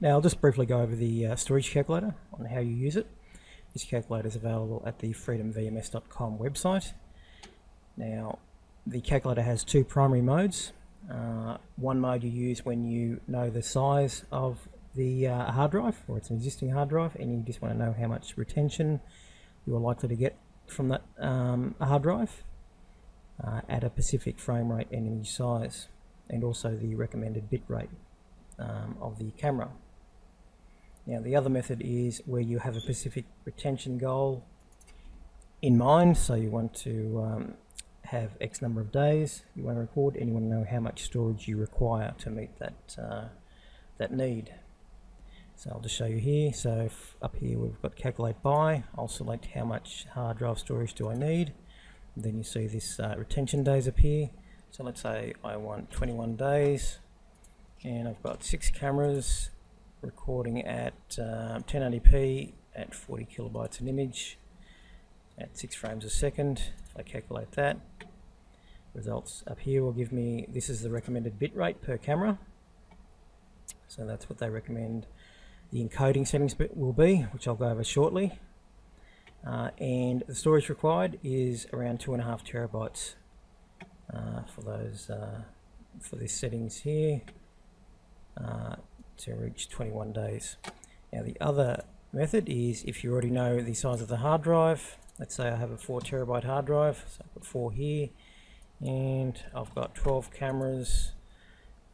Now I'll just briefly go over the storage calculator on how you use it. This calculator is available at the freedomvms.com website. Now the calculator has two primary modes. One mode you use when you know the size of the hard drive, or it's an existing hard drive, and you just want to know how much retention you are likely to get from that hard drive at a specific frame rate and image size, and also the recommended bit rate of the camera. Now the other method is where you have a specific retention goal in mind, so you want to have X number of days you want to record, and you want to know how much storage you require to meet that need. So I'll just show you here. So if up here we've got calculate by, I'll select how much hard drive storage do I need. And then you see this retention days appear. So let's say I want 21 days, and I've got 6 cameras recording at 1080p at 40 kilobytes an image at 6 frames a second. If I calculate that, results up here will give me, this is the recommended bit rate per camera. So that's what they recommend the encoding settings bit will be, which I'll go over shortly. And the storage required is around 2.5 terabytes for those for these settings here to reach 21 days. Now the other method is if you already know the size of the hard drive. Let's say I have a 4 terabyte hard drive, so I've got 4 here, and I've got 12 cameras,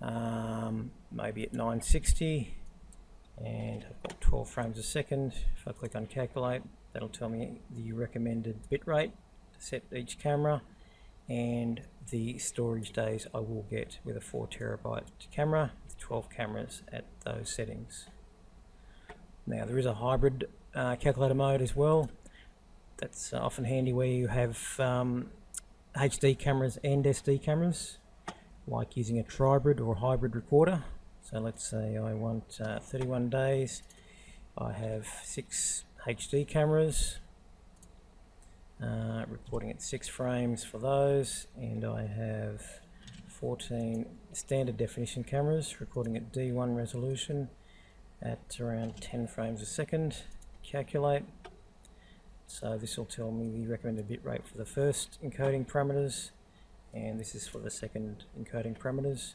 maybe at 960, and I've got 12 frames a second. If I click on calculate, that'll tell me the recommended bitrate to set each camera and the storage days I will get with a 4 terabyte camera with 12 cameras at those settings. Now there is a hybrid calculator mode as well. That's often handy where you have HD cameras and SD cameras, like using a tribrid or hybrid recorder. So let's say I want 31 days. I have 6 HD cameras recording at 6 frames for those, and I have 14 standard definition cameras recording at D1 resolution at around 10 frames a second. Calculate. So this will tell me the recommended bitrate for the first encoding parameters, and this is for the second encoding parameters,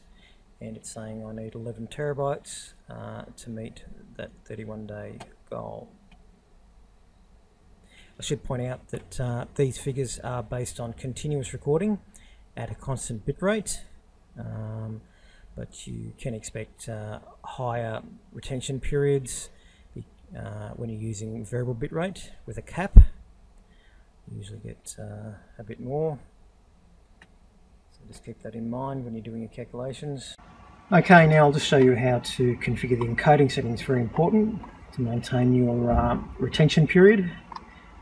and it's saying I need 11 terabytes to meet that 31-day goal. I should point out that these figures are based on continuous recording at a constant bitrate, but you can expect higher retention periods when you're using variable bitrate with a cap. You usually get a bit more, so just keep that in mind when you're doing your calculations. Okay, now I'll just show you how to configure the encoding settings. Very important to maintain your retention period.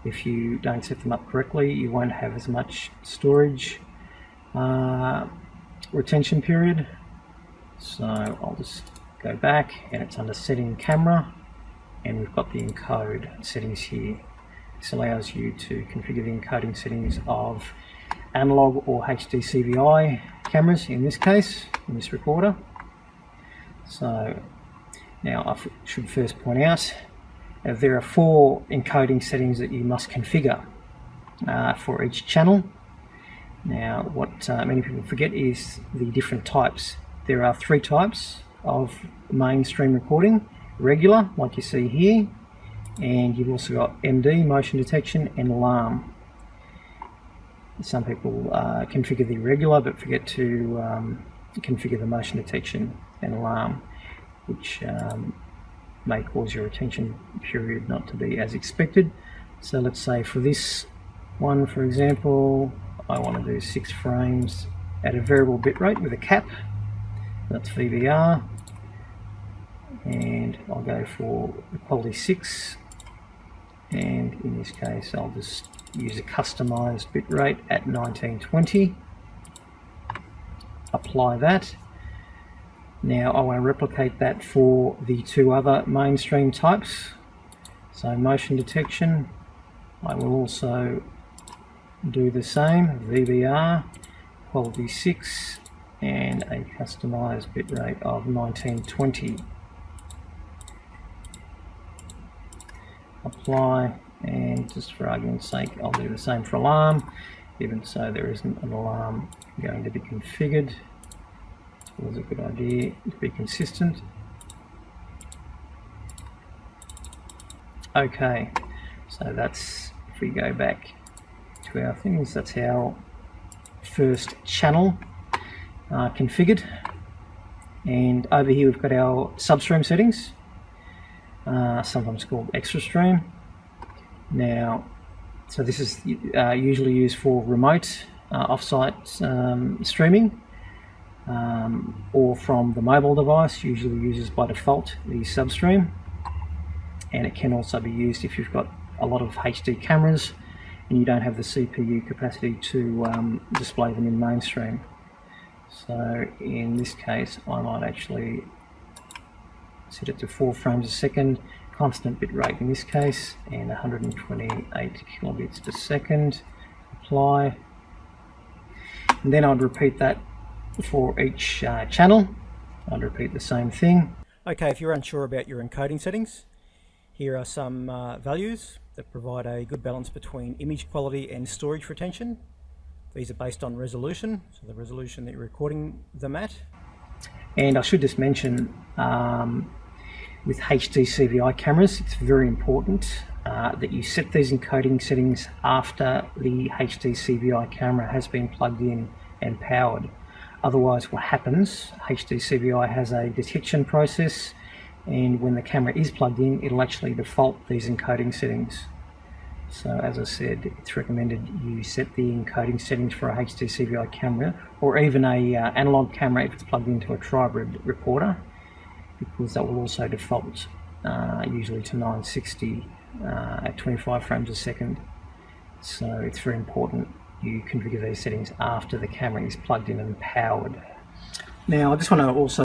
If you don't set them up correctly, you won't have as much storage retention period. So I'll just go back, and it's under setting camera, and we've got the encode settings here. This allows you to configure the encoding settings of analog or HD CVI cameras, in this case, in this recorder. So now I should first point out there are 4 encoding settings that you must configure for each channel. Now what many people forget is the different types. There are 3 types of mainstream recording: regular, like you see here, and you've also got MD, motion detection, and alarm. Some people configure the regular but forget to configure the motion detection and alarm, which may cause your retention period not to be as expected. So let's say for this one, for example, I want to do 6 frames at a variable bitrate with a cap. That's VVR, and I'll go for the quality 6, and in this case I'll just use a customized bitrate at 1920. Apply that. Now I want to replicate that for the 2 other mainstream types. So motion detection, I will also do the same, VVR, quality 6, and a customized bitrate of 1920. apply, and just for argument's sake I'll do the same for alarm. Even so, there isn't an alarm going to be configured. It's always a good idea to be consistent. Okay, so that's, if we go back to our things, that's our first channel configured. And over here we've got our substream settings, sometimes called extra stream. Now, so this is usually used for remote offsite streaming, or from the mobile device. Usually uses by default the substream, and it can also be used if you've got a lot of HD cameras and you don't have the CPU capacity to display them in mainstream. So in this case I might actually set it to 4 frames a second, constant bit rate in this case, and 128 kilobits per second. Apply, and then I'd repeat that for each channel. I'd repeat the same thing. Okay, if you're unsure about your encoding settings, here are some values that provide a good balance between image quality and storage retention. These are based on resolution, so the resolution that you're recording them at. And I should just mention, with HD CVI cameras, it's very important that you set these encoding settings after the HD CVI camera has been plugged in and powered. Otherwise, what happens, HD CVI has a detection process, and when the camera is plugged in, it'll actually default these encoding settings. So as I said, it's recommended you set the encoding settings for a HD CVI camera, or even a analog camera if it's plugged into a tribrid recorder, because that will also default usually to 960 at 25 frames a second. So it's very important you configure these settings after the camera is plugged in and powered. Now I just want to also